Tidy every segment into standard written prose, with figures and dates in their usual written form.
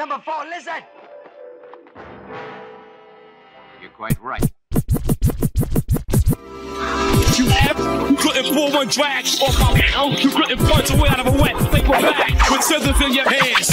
Number 4, listen. You're quite right. You ever couldn't pull one drag off my mouth. You couldn't punch away out of a wet paper bag with scissors in your hands.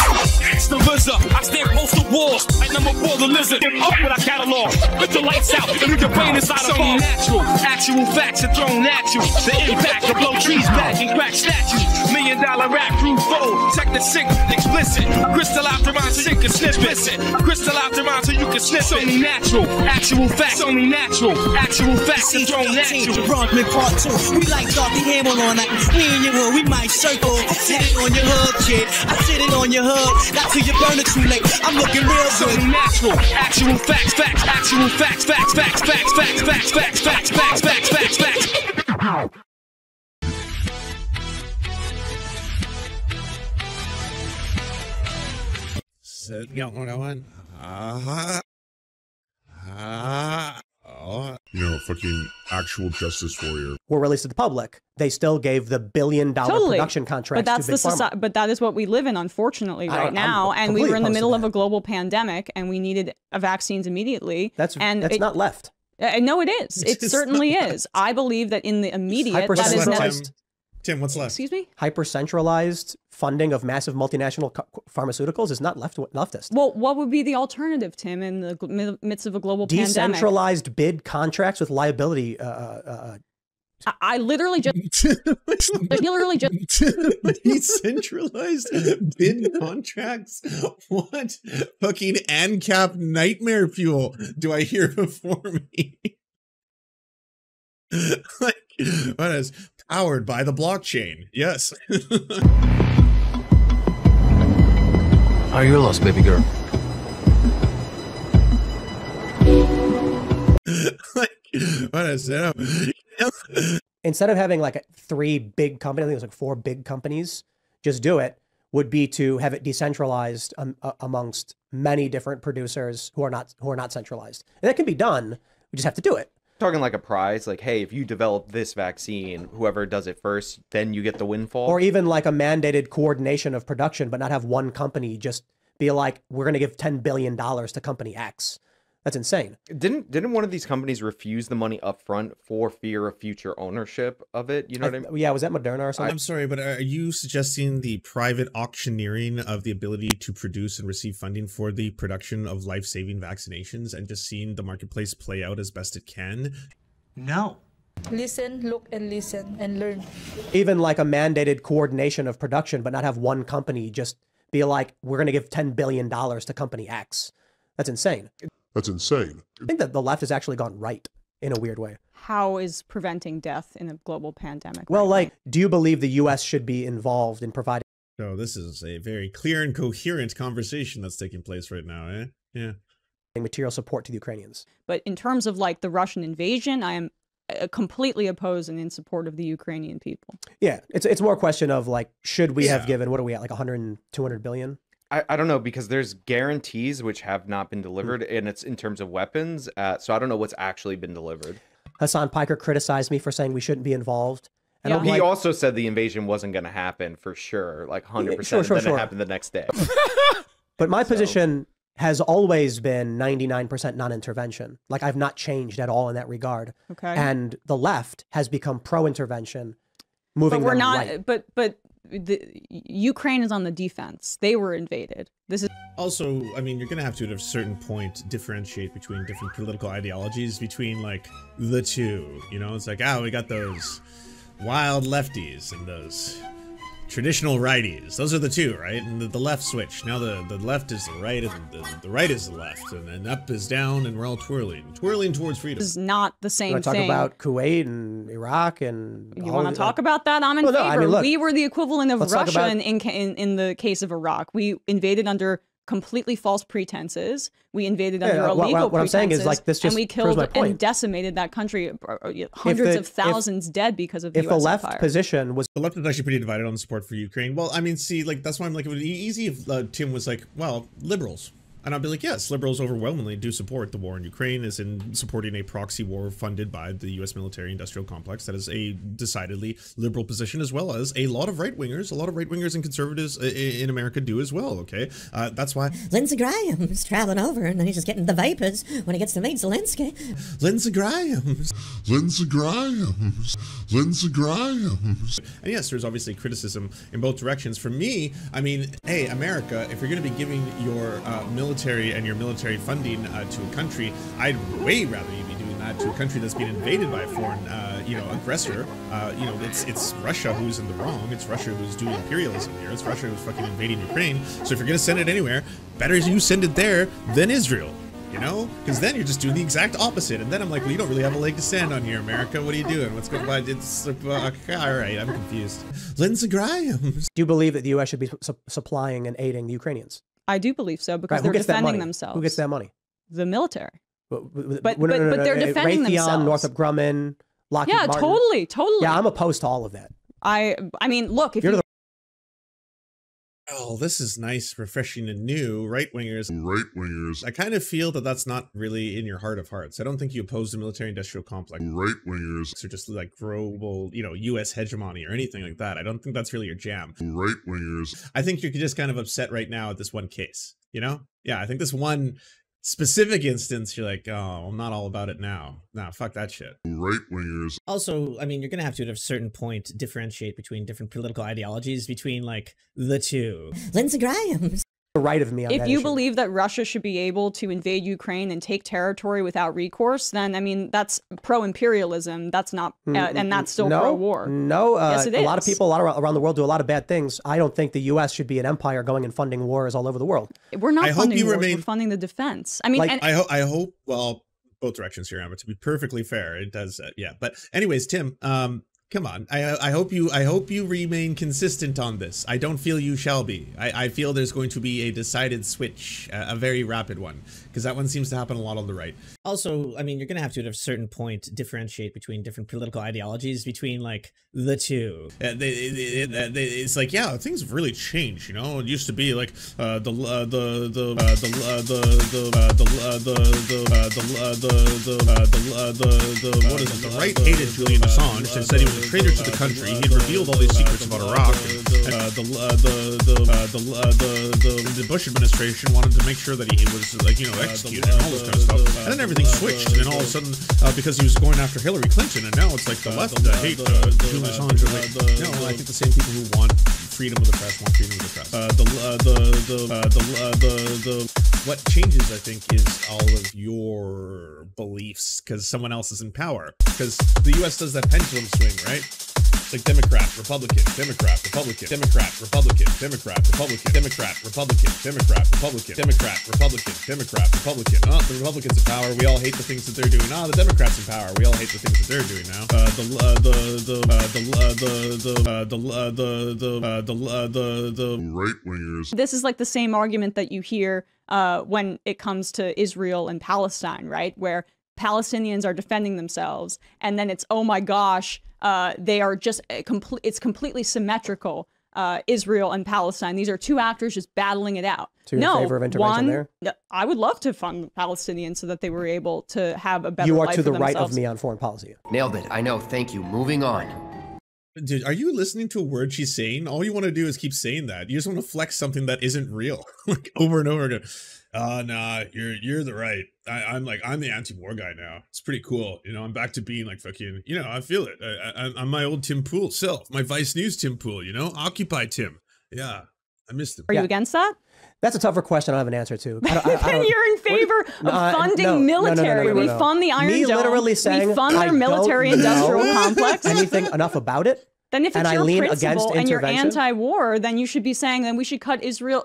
It's the RZA. I stand close to walls like number 4, the lizard. Up with our catalog, with the lights out, and you can brain inside a phone. Natural, actual facts are thrown at you. The impact to blow trees back and crack statues. $1 million rap crew fold. Check the sick, explicit. Crystal out the rhyme so you can snip it. Crystal out the rhyme so you can snip it. Only natural, actual facts. Only natural, actual facts are thrown at you. Bronxman Part 2. We like Dorothy Hamill all night. Me and your hood, we might circle. Sit it on your hood, kid. I sit it on your hood. Not till you burn it too late. I'm looking real good. Only natural, actual facts, facts, actual facts, facts, facts, facts, facts, facts, facts, facts, facts, facts, facts, facts. Sit going. You know, fucking actual justice warrior. Were released to the public, they still gave the $1 billion production contracts but that's to Big Pharma. But that is what we live in, unfortunately, right now. And we were in the middle of a global pandemic, and we needed vaccines immediately. That's not left. No, it is. It certainly is. I believe that in the immediate, that is next. Tim, what's left? Excuse me? Hyper-centralized funding of massive multinational pharmaceuticals is not leftist. Well, what would be the alternative, Tim, in the midst of a global pandemic? Decentralized bid contracts with liability. I literally just... Decentralized bid contracts? What fucking ANCAP nightmare fuel do I hear before me? Like, what is powered by the blockchain? Yes. Are you lost, baby girl? Like, what is that? Instead of having like 3 big companies, I think it was like 4 big companies, just do it, would be to have it decentralized amongst many different producers who are not centralized. And that can be done. We just have to do it. Talking like a prize, like, hey, if you develop this vaccine, whoever does it first, then you get the windfall. Or even like a mandated coordination of production, but not have one company just be like, we're going to give $10 billion to company X. That's insane. Didn't one of these companies refuse the money up front for fear of future ownership of it? You know what I mean? Yeah, was that Moderna or something? I'm sorry, but are you suggesting the private auctioneering of the ability to produce and receive funding for the production of life-saving vaccinations and just seeing the marketplace play out as best it can? No. Listen, look, and listen, and learn. Even like a mandated coordination of production, but not have one company just be like, we're going to give $10 billion to company X. That's insane. That's insane. I think that the left has actually gone right in a weird way. How is preventing death in a global pandemic? Well, like, do you believe the U.S. should be involved in providing? So this is a very clear and coherent conversation that's taking place right now, eh? Yeah. Material support to the Ukrainians. But in terms of like the Russian invasion, I am completely opposed and in support of the Ukrainian people. Yeah, it's more a question of like, should we have given, what are we at, like 100 and 200 billion? I don't know, because there's guarantees which have not been delivered, and it's in terms of weapons. So I don't know what's actually been delivered. Hassan Piker criticized me for saying we shouldn't be involved. And yeah. He also said the invasion wasn't going to happen for sure, like 100%. Sure. It happened the next day. But my position has always been 99% non-intervention. Like, I've not changed at all in that regard. Okay. And the left has become pro-intervention, moving them right. But Ukraine is on the defense. They were invaded. This is also, I mean, you're going to have to, at a certain point, differentiate between different political ideologies, between like the two, you know, it's like, we got those wild lefties and those traditional righties. Those are the two, right? And the left switch. Now the left is the right, and the right is the left, and then up is down, and we're all twirling towards freedom. This is not the same thing. Talk about Kuwait and Iraq and... You want to talk about that? I'm in favor. I mean, look, we were the equivalent of Russia in the case of Iraq. We invaded under completely false pretenses. We invaded under illegal pretenses. What I'm saying is, like, this just, and we killed and decimated that country. Hundreds of thousands dead because of the US If the left empire. position was... The left is actually pretty divided on support for Ukraine. Well, I mean, see, like, that's why I'm like, it would be easy if Tim was like, well, liberals. And I'll be like, yes, liberals overwhelmingly do support the war in Ukraine, as in supporting a proxy war funded by the U.S. military-industrial complex. That is a decidedly liberal position, as well as a lot of right-wingers and conservatives in America do as well, okay? That's why Lindsey Graham's traveling over, and then he's just getting the vapors when he gets to meet Zelensky. Lindsey Graham's. And yes, there's obviously criticism in both directions. For me, I mean, hey, America, if you're going to be giving your military and your military funding to a country, I'd way rather you be doing that to a country that's being invaded by a foreign, aggressor. It's Russia who's in the wrong. It's Russia who's doing imperialism here. It's Russia who's fucking invading Ukraine. So if you're going to send it anywhere, better you send it there than Israel. You know, because then you're just doing the exact opposite. And then I'm like, well, you don't really have a leg to stand on here, America. What are you doing? What's going on? It's all right. I'm confused. Lindsey Graham. Do you believe that the U.S. should be supplying and aiding the Ukrainians? I do believe so, because they're defending themselves. Who gets that money? The military. But no, they're defending themselves. Northrop Grumman, Lockheed Martin. Totally. Yeah, I'm opposed to all of that. I mean, look, if Oh, this is nice, refreshing, and new. Right-wingers. I kind of feel that that's not really in your heart of hearts. I don't think you oppose the military-industrial complex. Right-wingers. Or just like global, U.S. hegemony or anything like that. I don't think that's really your jam. Right-wingers. I think you're just kind of upset right now at this one case, Yeah, I think this one specific instance, you're like, oh, I'm not all about it now. Nah, fuck that shit. Right-wingers. Also, I mean, you're going to have to, at a certain point, differentiate between different political ideologies, between, like, the two. Lindsey Graham's. Right of me on if you believe that Russia should be able to invade Ukraine and take territory without recourse, then I mean that's pro-imperialism. That's not, and that's still pro-war. No, yes, it is. A lot of people, around the world do a lot of bad things. I don't think the U.S. should be an empire going and funding wars all over the world. We're not funding wars. We're funding the defense. I mean, like, I hope. Well, both directions here, but to be perfectly fair, it does. Yeah, but anyways, Tim. Come on. I hope you remain consistent on this. I don't feel you shall be. I feel there's going to be a decided switch, a very rapid one, because that one seems to happen a lot on the right. Also, I mean, you're going to have to, at a certain point, differentiate between different political ideologies, between, like, the two. It's like, yeah, things have really changed, It used to be like the right hated Julian Assange and said he was a traitor to the country. He had revealed all these secrets about Iraq. The Bush administration wanted to make sure that he was, executed and all this kind of stuff. And then everything switched, and then all of a sudden, because he was going after Hillary Clinton, and now it's like the left hate Julian Assange. No, I think the same people who want freedom of the press want freedom of the press. What changes, I think, is all of your beliefs, because someone else is in power. Because the U.S. does that pendulum swing, right? It's like Democrat, Republican, Democrat, Republican, Democrat, Republican, Democrat, Republican, Democrat, Republican, Democrat, Republican, Democrat, Republican, Democrat, Republican. Oh, the Republicans in power. We all hate the things that they're doing. Oh, the Democrats in power. We all hate the things that they're doing now. The right-wingers. This is like the same argument that you hear when it comes to Israel and Palestine, right? Where Palestinians are defending themselves, and then it's, oh my gosh, they are just it's completely symmetrical. Israel and Palestine. These are two actors just battling it out. So you're in favor of intervention there? I would love to fund the Palestinians so that they were able to have a better life. You are to the right of me on foreign policy. Nailed it. I know. Thank you. Moving on. Dude, are you listening to a word she's saying? All you want to do is keep saying that. You just want to flex something that isn't real, like over and over again. Nah, you're the right. I'm the anti-war guy now. It's pretty cool. I'm back to being like fucking, I feel it. I'm my old Tim Pool self, my Vice News Tim Pool, Occupy Tim. Yeah, I missed him. Are you against that? That's a tougher question I don't have an answer to. Then you're in favor of funding military. We fund the Iron Dome. Literally saying, we fund their military-industrial complex. Anything enough about it? Then if it's your principle and you're anti-war, then you should be saying that we should cut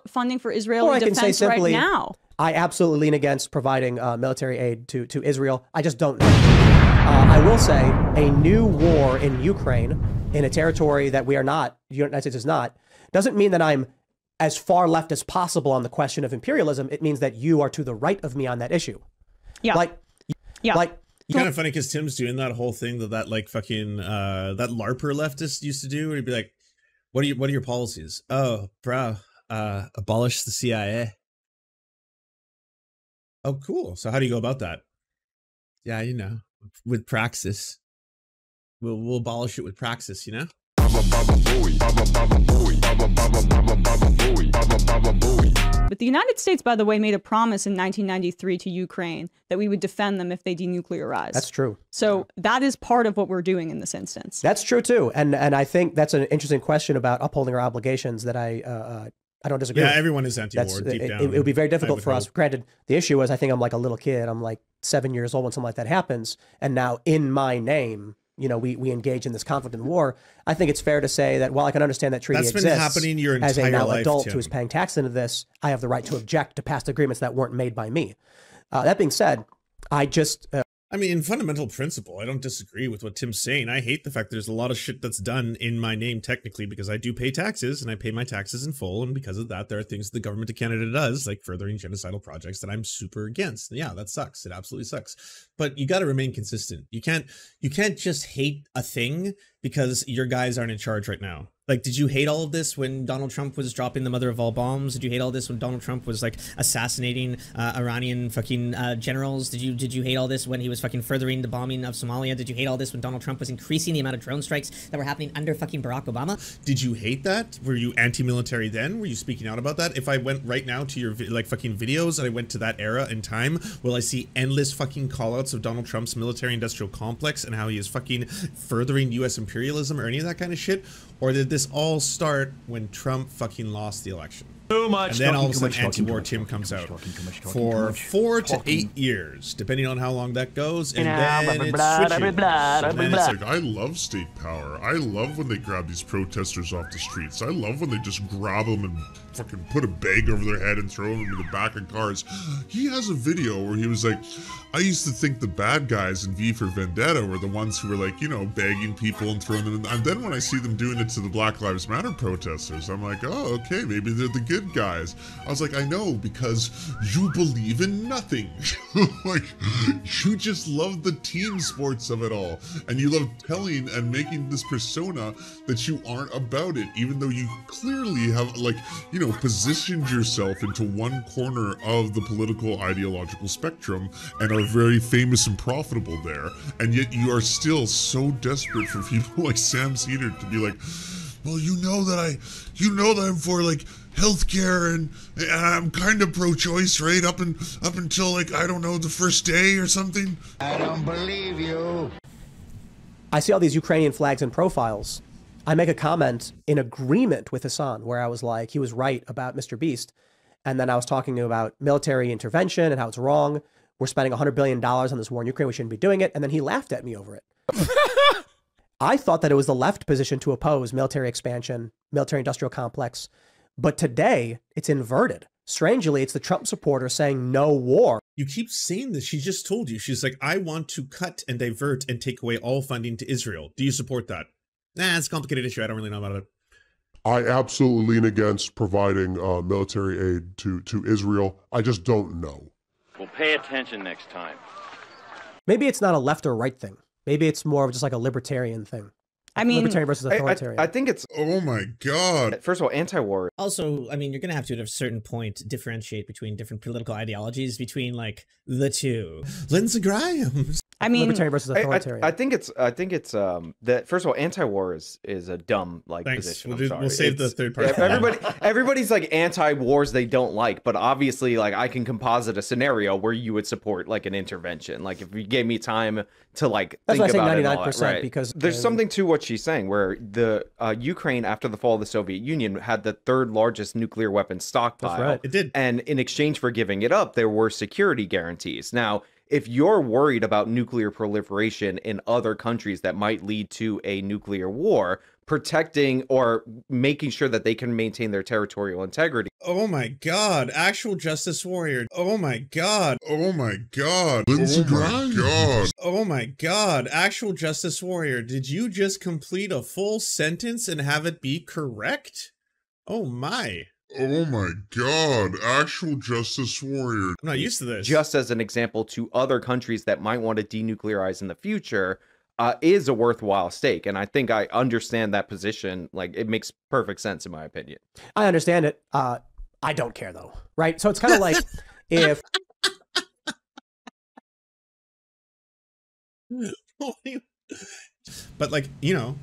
funding for Israeli defense right now. I absolutely lean against providing military aid to Israel. I just don't know. I will say a new war in Ukraine, in a territory that we are not, the United States is not, doesn't mean that I'm as far left as possible on the question of imperialism. It means that you are to the right of me on that issue. Yeah. Like, kind of funny because Tim's doing that whole thing that like fucking that LARPer leftist used to do, where he'd be like, what are your policies? Oh, bro, abolish the CIA. Oh, cool. So how do you go about that? Yeah, you know, with praxis. We'll abolish it with praxis, you know? But the United States, by the way, made a promise in 1993 to Ukraine that we would defend them if they denuclearize. That's true. So that is part of what we're doing in this instance. That's true too. And I think that's an interesting question about upholding our obligations that I don't disagree with. Everyone is anti-war deep down. It would be very difficult for us. Granted, the issue is I think I'm like a little kid. I'm like 7 years old when something like that happens. And now in my name, you know, we engage in this conflict and war. I think it's fair to say that while I can understand that treaty exists, been happening your entire as a now life, adult Tim. who is paying tax into this, I have the right to object to past agreements that weren't made by me. That being said, I just... I mean, in fundamental principle, I don't disagree with what Tim's saying. I hate the fact that there's a lot of shit that's done in my name technically because I do pay taxes and I pay my taxes in full. And because of that, there are things the government of Canada does, like furthering genocidal projects that I'm super against. And yeah, that sucks. It absolutely sucks. But you got to remain consistent. You can't just hate a thing because your guys aren't in charge right now. Like, did you hate all of this when Donald Trump was dropping the mother of all bombs? Did you hate all this when Donald Trump was like assassinating Iranian fucking generals? Did you hate all this when he was fucking furthering the bombing of Somalia? Did you hate all this when Donald Trump was increasing the amount of drone strikes that were happening under fucking Barack Obama? Did you hate that? Were you anti-military then? Were you speaking out about that? If I went right now to your like fucking videos and I went to that era in time, will I see endless fucking callouts of Donald Trump's military-industrial complex and how he is fucking furthering U.S. imperialism or any of that kind of shit? Or did this all start when Trump fucking lost the election? Too much. And then all of a sudden anti-war Tim comes out for 4 to 8 years, depending on how long that goes, and then it switches. I love state power. I love when they grab these protesters off the streets. I love when they just grab them and fucking put a bag over their head and throw them in the back of cars. He has a video where he was like, I used to think the bad guys in V for Vendetta were the ones who were like, you know, bagging people and throwing them in. And then when I see them doing it to the Black Lives Matter protesters, I'm like, oh, okay, maybe they're the good guys. I was like, I know, because you believe in nothing. Like, you just love the team sports of it all. And you love telling and making this persona that you aren't about it, even though you clearly have, like, you know, positioned yourself into one corner of the political ideological spectrum and are very famous and profitable there. And yet you are still so desperate for people like Sam Cedar to be like, well, you know that I'm for like healthcare and I'm kind of pro-choice, right? Up until like, I don't know, the first day or something. I don't believe you. I see all these Ukrainian flags and profiles. I make a comment in agreement with Hassan where I was like, he was right about Mr. Beast. And then I was talking about military intervention and how it's wrong. We're spending $100 billion on this war in Ukraine. We shouldn't be doing it. And then he laughed at me over it. I thought that it was the left position to oppose military expansion, military industrial complex. But today it's inverted. Strangely, it's the Trump supporter saying no war. You keep saying this. She just told you. She's like, I want to cut and divert and take away all funding to Israel. Do you support that? Nah, it's a complicated issue. I don't really know about it. I absolutely lean against providing military aid to Israel. I just don't know. Well, pay attention next time. Maybe it's not a left or right thing. Maybe it's more of just like a libertarian thing. I mean, libertarian versus authoritarian. I think it's... Oh my God. First of all, anti-war. Also, I mean, you're going to have to, at a certain point, differentiate between different political ideologies between, like, the two. Lindsey Graham. I mean, libertarian versus authoritarian. I think it's that first of all, anti-war is a dumb position. We'll save the third part. Everybody's like anti-wars they don't like, but obviously like I can composite a scenario where you would support like an intervention. Like if you gave me time to like That's think why about I say 99% it, right? because there's something to what she's saying where the Ukraine after the fall of the Soviet Union had the third largest nuclear weapons stockpile. That's right. It did. And in exchange for giving it up, there were security guarantees. Now, if you're worried about nuclear proliferation in other countries that might lead to a nuclear war, protecting or making sure that they can maintain their territorial integrity. Oh my God, actual justice warrior. Oh my God. Oh my God. Lindsey Graham. God. Oh my God, actual justice warrior. Did you just complete a full sentence and have it be correct? Oh my. Oh my God, actual justice warrior. I'm not used to this. Just as an example to other countries that might want to denuclearize in the future, is a worthwhile stake. And I think I understand that position. Like, it makes perfect sense in my opinion. I understand it. I don't care though, right? So it's kind of like if But like, you know,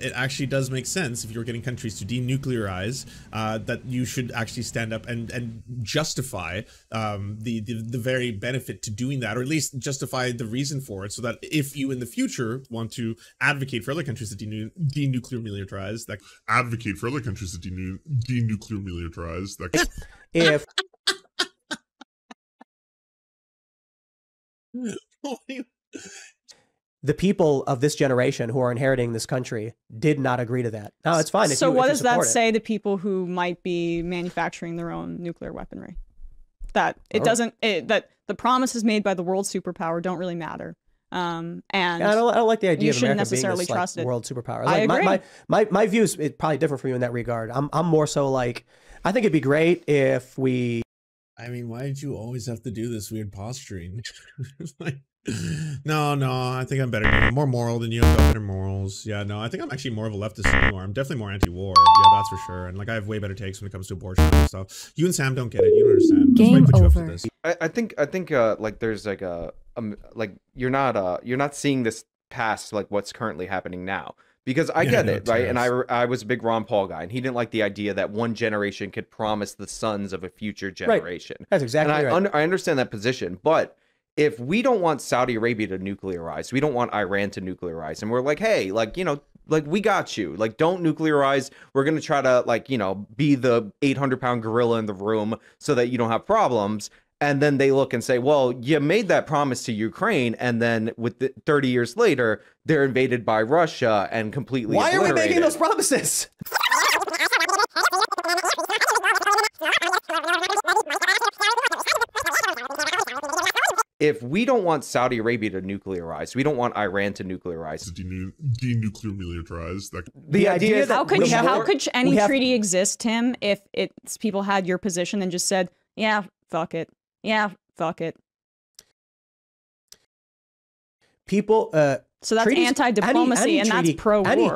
it actually does make sense if you're getting countries to denuclearize, that you should actually stand up and justify the very benefit to doing that, or at least justify the reason for it, so that if you in the future want to advocate for other countries to denuclear militarize, that advocate for other countries to denuclear militarize, that if the people of this generation who are inheriting this country did not agree to that. No, it's fine. So what does that say to people who might be manufacturing their own nuclear weaponry? That it doesn't, that the promises made by the world superpower don't really matter. And I don't like the idea of America necessarily being this, trust world superpower. I agree. My views is probably different from you in that regard. I'm more so like, I think it'd be great if we. I mean, why did you always have to do this weird posturing? Like, no, I think I'm better. I'm more moral than you. I've got better morals. Yeah, no, I think I'm actually more of a leftist than you are. I'm definitely more anti-war. Yeah, that's for sure. And like, I have way better takes when it comes to abortion and stuff. You and Sam don't get it. You don't understand. Game over. I think like there's like like you're not seeing this past like what's currently happening now. Because I get it, right? And I was a big Ron Paul guy, and he didn't like the idea that one generation could promise the sons of a future generation. Right. That's exactly right. I understand that position, but if we don't want Saudi Arabia to nuclearize, we don't want Iran to nuclearize, and we're like, hey, like, you know, like, we got you. Like, don't nuclearize. We're going to try to, like, you know, be the 800-pound gorilla in the room so that you don't have problems. And then they look and say, well, you made that promise to Ukraine, and then 30 years later, they're invaded by Russia and completely Why are we making those promises? If we don't want Saudi Arabia to nuclearize, we don't want Iran to nuclearize. Denuclear militarize. The idea that how could any treaty exist, Tim, if it's people had your position and just said, yeah, fuck it. Yeah, fuck it. People, so that's anti-diplomacy, and that's pro-war.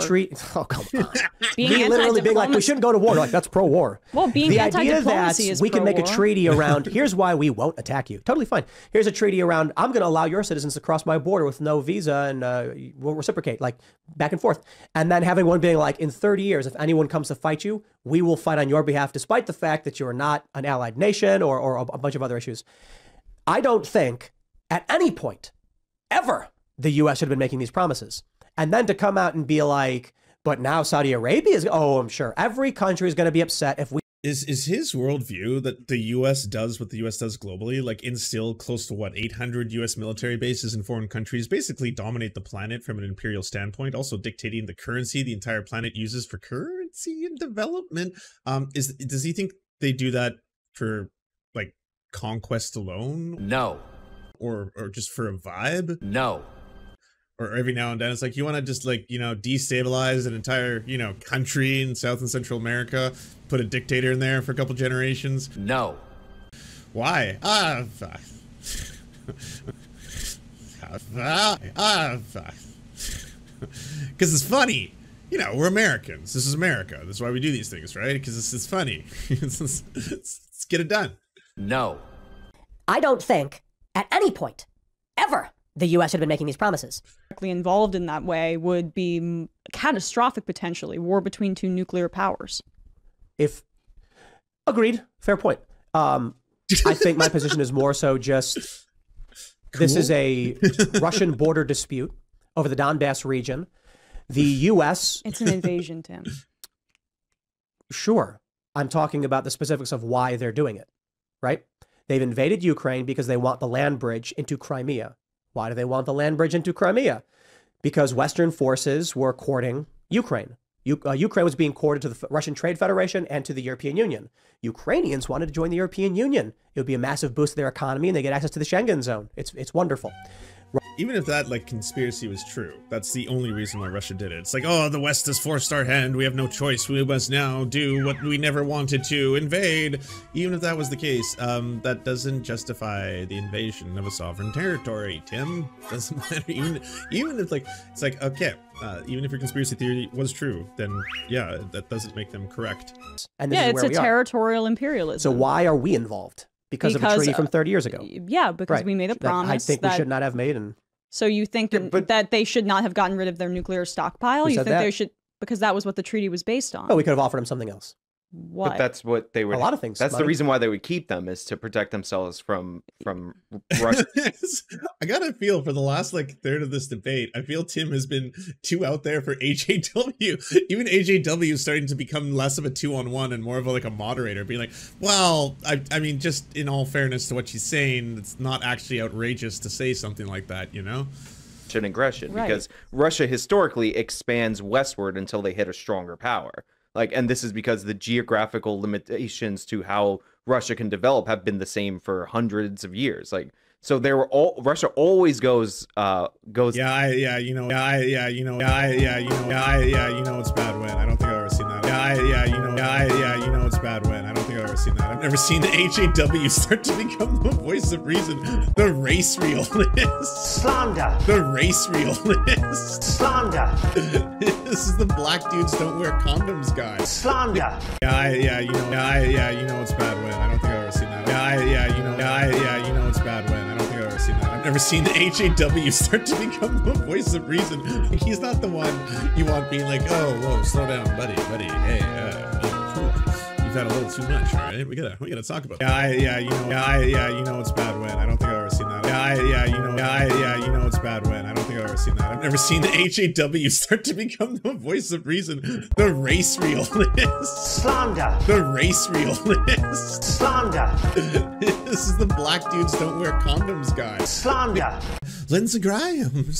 Oh, come on. Being literally being like, we shouldn't go to war. Like, that's pro-war. Well, being anti-diplomacy is we can make a treaty around, here's why we won't attack you. Totally fine. Here's a treaty around, I'm going to allow your citizens to cross my border with no visa, and we'll reciprocate, like, back and forth. And then having one being like, in 30 years, if anyone comes to fight you, we will fight on your behalf, despite the fact that you're not an allied nation or a bunch of other issues. I don't think, at any point, ever, the U.S. should have been making these promises. And then to come out and be like, but now Saudi Arabia is, oh, I'm sure every country is going to be upset if we. Is his worldview that the U.S. does what the U.S. does globally, like instill close to, what, 800 U.S. military bases in foreign countries, basically dominate the planet from an imperial standpoint, also dictating the currency the entire planet uses for currency and development? Does he think they do that for, like, conquest alone? No. Or just for a vibe? No. Or every now and then it's like, you want to just, like, you know, destabilize an entire, you know, country in South and Central America, put a dictator in there for a couple generations? No. Why? Because it's funny. You know, we're Americans. This is America. That's why we do these things, right? Because it's funny. Let's get it done. No. I don't think, at any point, ever, the U.S. should have been making these promises. Involved in that way would be catastrophic, potentially. War between two nuclear powers. Agreed. Fair point. I think my position is more so just, this is a Russian border dispute over the Donbass region. The U.S. It's an invasion, Tim. Sure. I'm talking about the specifics of why they're doing it, right? They've invaded Ukraine because they want the land bridge into Crimea. Why do they want the land bridge into Crimea? Because Western forces were courting Ukraine. Ukraine was being courted to the Russian Trade Federation and to the European Union. Ukrainians wanted to join the European Union. It would be a massive boost to their economy, and they get access to the Schengen zone. It's wonderful. Even if that, like, conspiracy was true, that's the only reason why Russia did it. It's like, oh, the West has forced our hand. We have no choice. We must now do what we never wanted to, invade. Even if that was the case, that doesn't justify the invasion of a sovereign territory, Tim. Doesn't matter. Even if, like, it's like, okay, even if your conspiracy theory was true, then yeah, that doesn't make them correct. And yeah, it's a territorial imperialism. So why are we involved? because of a treaty from 30 years ago. Yeah, because we made a promise that I think we should not have made. And so you think that they should not have gotten rid of their nuclear stockpile? You think they should, because that was what the treaty was based on? Oh, we could have offered them something else. What? But that's what they would. A lot of things. That's the reason why they would keep them, is to protect themselves from Russia. I gotta feel for the last like third of this debate, I feel Tim has been too out there for AJW. Even AJW is starting to become less of a 2-on-1 and more of a moderator, being like, well, I mean, just in all fairness to what she's saying, it's not actually outrageous to say something like that, you know? An aggression, right. Because Russia historically expands westward until they hit a stronger power. And this is because the geographical limitations to how Russia can develop have been the same for hundreds of years. So Russia always goes. You know it's bad when. I don't think I've ever seen that. You know it's bad when. I don't think I've ever seen that. I've never seen the AJW start to become the voice of reason. The race realist. Slander. The race realist. Slander. This is the black dudes don't wear condoms guy. Slander. You know it's bad when. I don't think I've ever seen that. You know it's bad when. I don't think I've ever seen that. I've never seen the AJW start to become the voice of reason. He's not the one you want being like, oh, whoa, slow down, buddy. Hey, you've had a little too much, all right? We gotta talk about that. You know it's bad when. I don't think I've ever seen that. You know it's bad when. I don't think I've ever seen that. I've never seen the AJW start to become the voice of reason. The race realist. Slander. The race realist. Slander. This is the black dudes don't wear condoms guy. Slander. Lindsey Graham.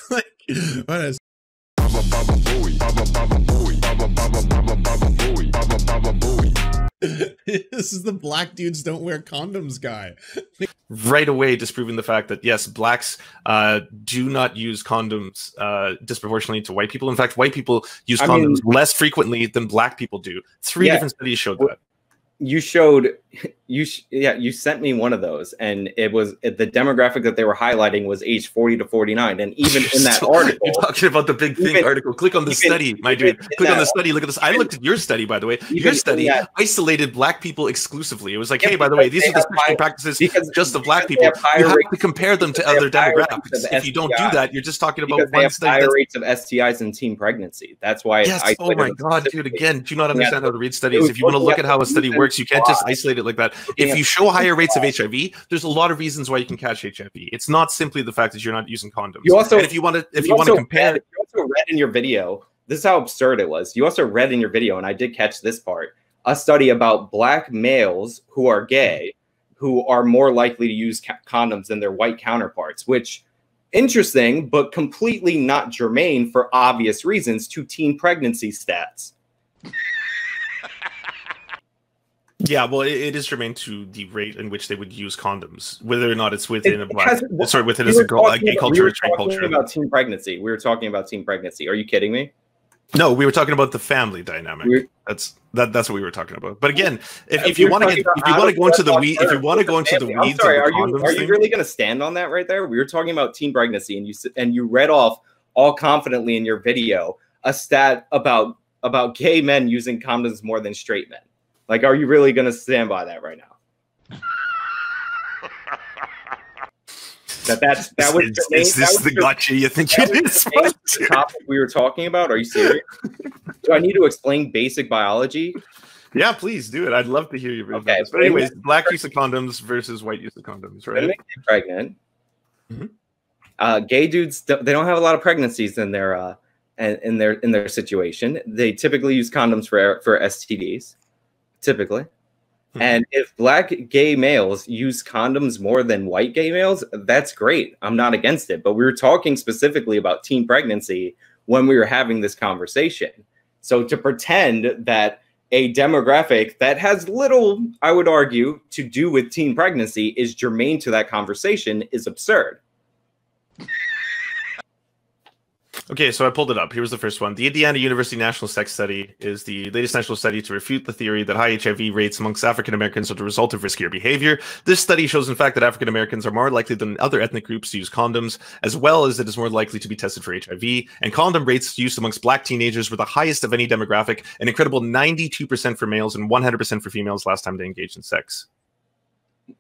What is? This is the black dudes don't wear condoms guy. Right away disproving the fact that yes, blacks do not use condoms disproportionately to white people. In fact, white people use condoms less frequently than black people do. Three different studies showed that. You sent me one of those, and it was the demographic that they were highlighting was age 40 to 49, and even in that article, you're talking about the big thing article. Click on the study, my dude. Click on the study. Look at this. I looked at your study, by the way. Your study isolated black people exclusively. It was like, hey, by the way, these are the sexual practices just of black people. You have to compare them to other demographics. If you don't do that, you're just talking about one study. Higher rates of STIs and teen pregnancy. That's why. Yes. Oh my God, dude. Again, do you not understand how to read studies? If you want to look at how a study works, you can't just isolate it like that. If you show higher rates of HIV, there's a lot of reasons why you can catch HIV. It's not simply the fact that you're not using condoms. You also, and if you want to compare, you also read in your video. This is how absurd it was. You also read in your video, and I did catch this part, a study about black males who are gay, who are more likely to use condoms than their white counterparts. Which, interesting, but completely not germane for obvious reasons to teen pregnancy stats. Yeah, well, it is germane to the rate in which they would use condoms, whether or not it's within a black, within a gay culture or straight culture. We were talking about teen pregnancy. We were talking about teen pregnancy. Are you kidding me? No, we were talking about the family dynamic. That's what we were talking about. But again, if you want to go into the weeds, I'm sorry, are you really going to stand on that right there? We were talking about teen pregnancy, and you read off all confidently in your video a stat about gay men using condoms more than straight men. Like, are you really going to stand by that right now? Is this the gotcha you think it is? The topic we were talking about? Are you serious? Do I need to explain basic biology? Yeah, please do it. I'd love to hear you. Okay, but anyways, black use of condoms versus white use of condoms, right? When they get pregnant, gay dudes, they don't have a lot of pregnancies in their situation. They typically use condoms for STDs. Typically. And if black gay males use condoms more than white gay males, that's great. I'm not against it. But we were talking specifically about teen pregnancy when we were having this conversation. So to pretend that a demographic that has little, I would argue, to do with teen pregnancy is germane to that conversation is absurd. Okay, so I pulled it up. Here was the first one. The Indiana University National Sex Study is the latest national study to refute the theory that high HIV rates amongst African Americans are the result of riskier behavior. This study shows, in fact, that African Americans are more likely than other ethnic groups to use condoms, as well as it is more likely to be tested for HIV. And condom rates used amongst black teenagers were the highest of any demographic, an incredible 92% for males and 100% for females last time they engaged in sex.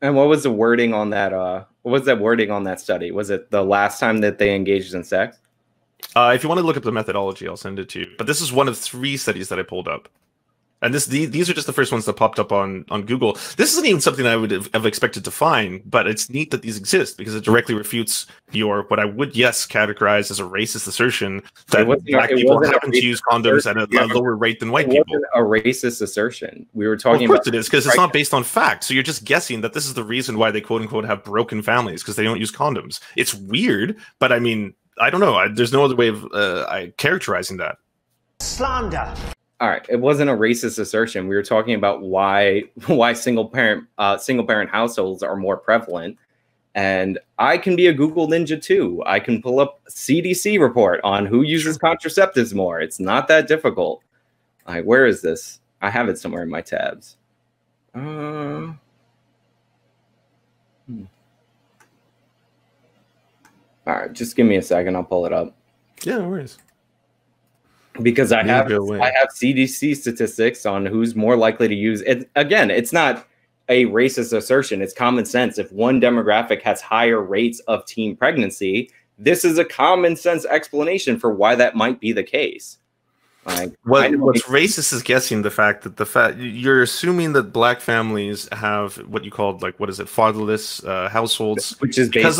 And what was the wording on that? What was that wording on that study? Was it the last time that they engaged in sex? If you want to look up the methodology, I'll send it to you. But this is one of 3 studies that I pulled up. And these are just the first ones that popped up on Google. This isn't even something I would have expected to find, but it's neat that these exist because it directly refutes what I would, categorize as a racist assertion that black people happen to use condoms at a lower rate than white people. A racist assertion. We were talking about. Of course it is, because it's not based on fact. So you're just guessing that this is the reason why they quote unquote have broken families, because they don't use condoms. It's weird, but I mean, I don't know. There's no other way of characterizing that. Slander. All right, it wasn't a racist assertion. We were talking about why single parent households are more prevalent, and I can be a Google ninja too. I can pull up a CDC report on who uses contraceptives more. It's not that difficult. All right, where is this? I have it somewhere in my tabs. All right, just give me a second. I'll pull it up. Yeah, no worries. Because I have CDC statistics on who's more likely to use it. Again, it's not a racist assertion. It's common sense. If one demographic has higher rates of teen pregnancy, this is a common sense explanation for why that might be the case. What's racist is guessing the fact that you're assuming that black families have what you called fatherless households, which is based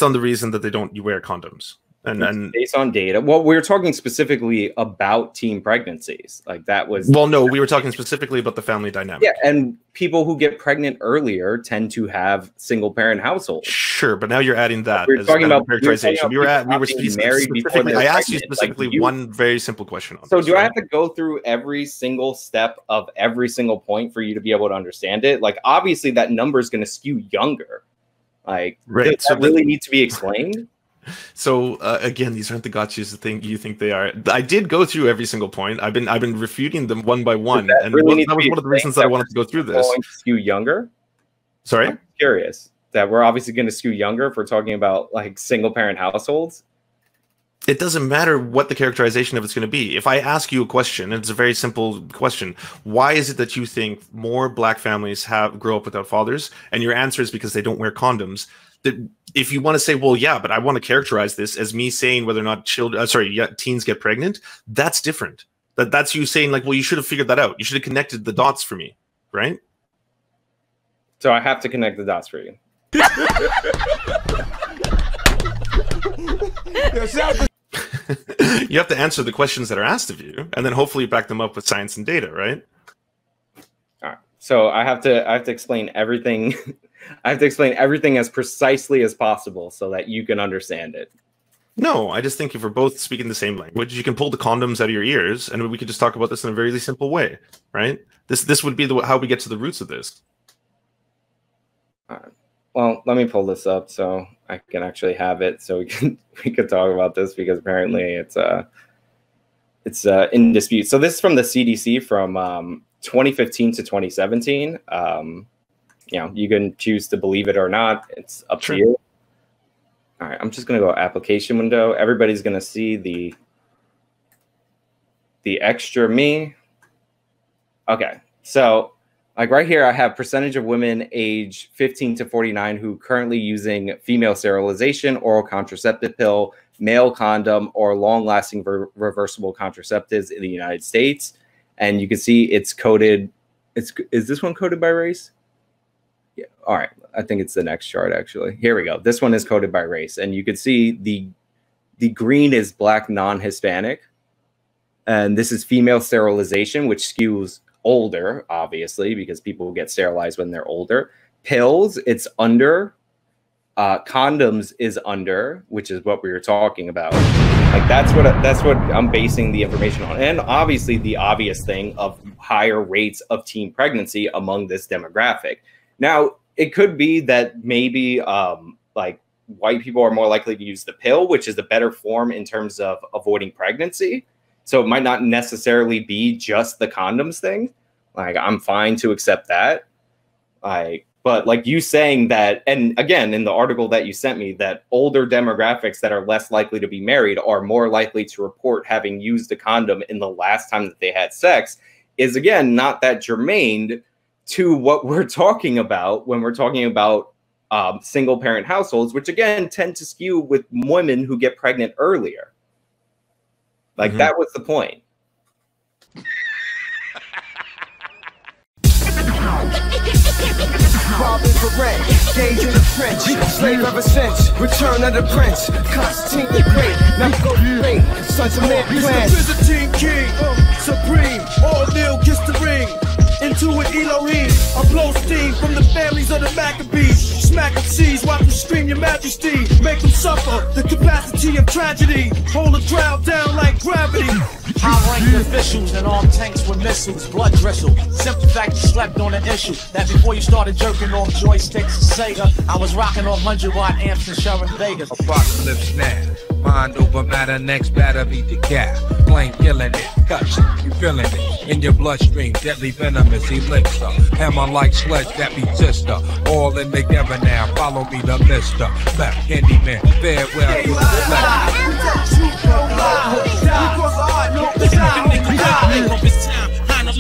on the reason that they don't wear condoms. And based on data. Well, we were talking specifically about teen pregnancies. That was... Well, no, we were talking specifically about the family dynamic. Yeah, and people who get pregnant earlier tend to have single-parent households. Sure, but now you're adding that we're as talking about characterization. I asked you specifically one very simple question on this. So do I have to go through every single step of every single point for you to be able to understand it? Obviously, that number is going to skew younger. Does that really need to be explained? So again, these aren't the gotchas you think they are. I did go through every single point. I've been refuting them one by one, and that was one of the reasons that I wanted to go through this. Going to skew younger? Sorry, I'm curious that we're obviously going to skew younger if we're talking about single parent households. It doesn't matter what the characterization of it's going to be. If I ask you a question, and it's a very simple question, why is it that you think more black families grow up without fathers? And your answer is because they don't wear condoms. If you want to say, well, yeah, but I want to characterize this as me saying whether or not teens get pregnant, that's different. That's you saying well, you should have figured that out. You should have connected the dots for me, right? So I have to connect the dots for you. You have to answer the questions that are asked of you, and then hopefully back them up with science and data, right? All right. So I have to explain everything. I have to explain everything as precisely as possible so that you can understand it. No, I just think if we're both speaking the same language, you can pull the condoms out of your ears, and we could just talk about this in a very simple way, right? This would be how we get to the roots of this. All right. Well, let me pull this up so I can actually have it, so we can talk about this, because apparently it's in dispute. So this is from the CDC from 2015 to 2017. You can choose to believe it or not. It's up to you. All right, I'm just going to go application window. Everybody's going to see the extra me. Okay, so right here, I have percentage of women age 15 to 49 who currently using female sterilization, oral contraceptive pill, male condom, or long-lasting reversible contraceptives in the United States. And you can see it's coded. Is this one coded by race? Yeah. All right. I think it's the next chart, actually. Here we go. This one is coded by race. And you can see the green is black non-Hispanic. And this is female sterilization, which skews older, obviously, because people get sterilized when they're older. Pills, it's under. Condoms is under, which is what we were talking about. That's what I'm basing the information on. And obviously the obvious thing of higher rates of teen pregnancy among this demographic. Now, it could be that maybe white people are more likely to use the pill, which is the better form in terms of avoiding pregnancy. So it might not necessarily be just the condoms thing. I'm fine to accept that. But you saying that, and again, in the article that you sent me, that older demographics that are less likely to be married are more likely to report having used a condom in the last time that they had sex is, again, not that germane to what we're talking about when we're talking about single parent households, which again tend to skew with women who get pregnant earlier. Like that was the point. Robbing for rent, gauge in the French, slave ever since, return of the prince, Constantine the Great, now go great, sons of man plan. Mr. Byzantine King, supreme, all Neil gets the ring, into an Elohim, I blow steam from the families of the Maccabees, smack them seas, watch them scream your majesty, make them suffer the capacity of tragedy, hold the crowd down like gravity. High-ranked officials and armed tanks with missiles, blood drizzle. Simple fact, you slept on the issue that before you started jerking off joysticks and Sega, I was rocking off 100-watt amps and Sharon Vegas. Apocalypse now, mind over matter, next batter beat the cat. Flame killing it, touch it, you feeling it in your bloodstream, deadly venomous elixir. Hammer like sledge that be sister, all in together now. Follow me, the Mister Left Candyman, farewell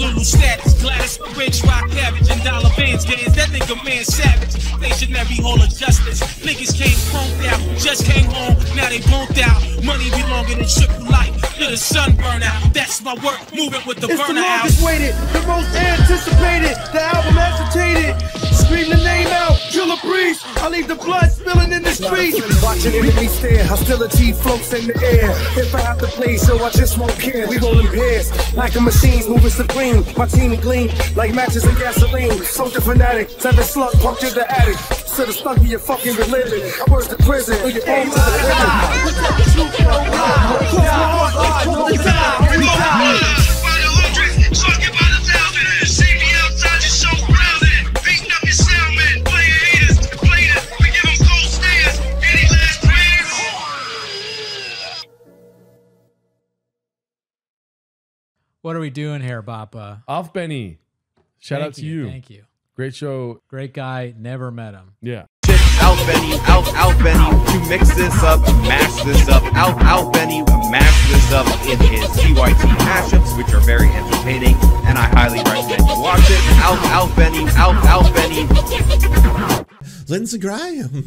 to the status, Gladys, Rich, Rock, Cabbage, and Dollar Vans games. That nigga man savage. Stationary hall of justice. Niggas came conked out, just came home, now they bonked out. Money belonging in triple life. Till the sun burn out. That's my work, moving with the burner out. It's the longest waited, the most anticipated. The album agitated. Scream the name out, kill a priest. I leave the blood spilling in the street. Watching enemy stare, hostility floats in the air. If I have to play, so I just won't care. We roll in pairs, like a machine moving supreme. My team gleam like matches and gasoline. Soldier fanatic, 7 slugs punctured the attic. So the stuck in your fucking religion. I was to prison, or your own to the What are we doing here, Bappa? Off Benny. Shout out to you. Thank you. Great show. Great guy. Never met him. Yeah. Out Benny, out Benny, to mix this up, mash this up, out Benny, mash this up in his CYT mashups, which are very entertaining, and I highly recommend you watch it. Out Benny, out Benny. Lindsey Graham.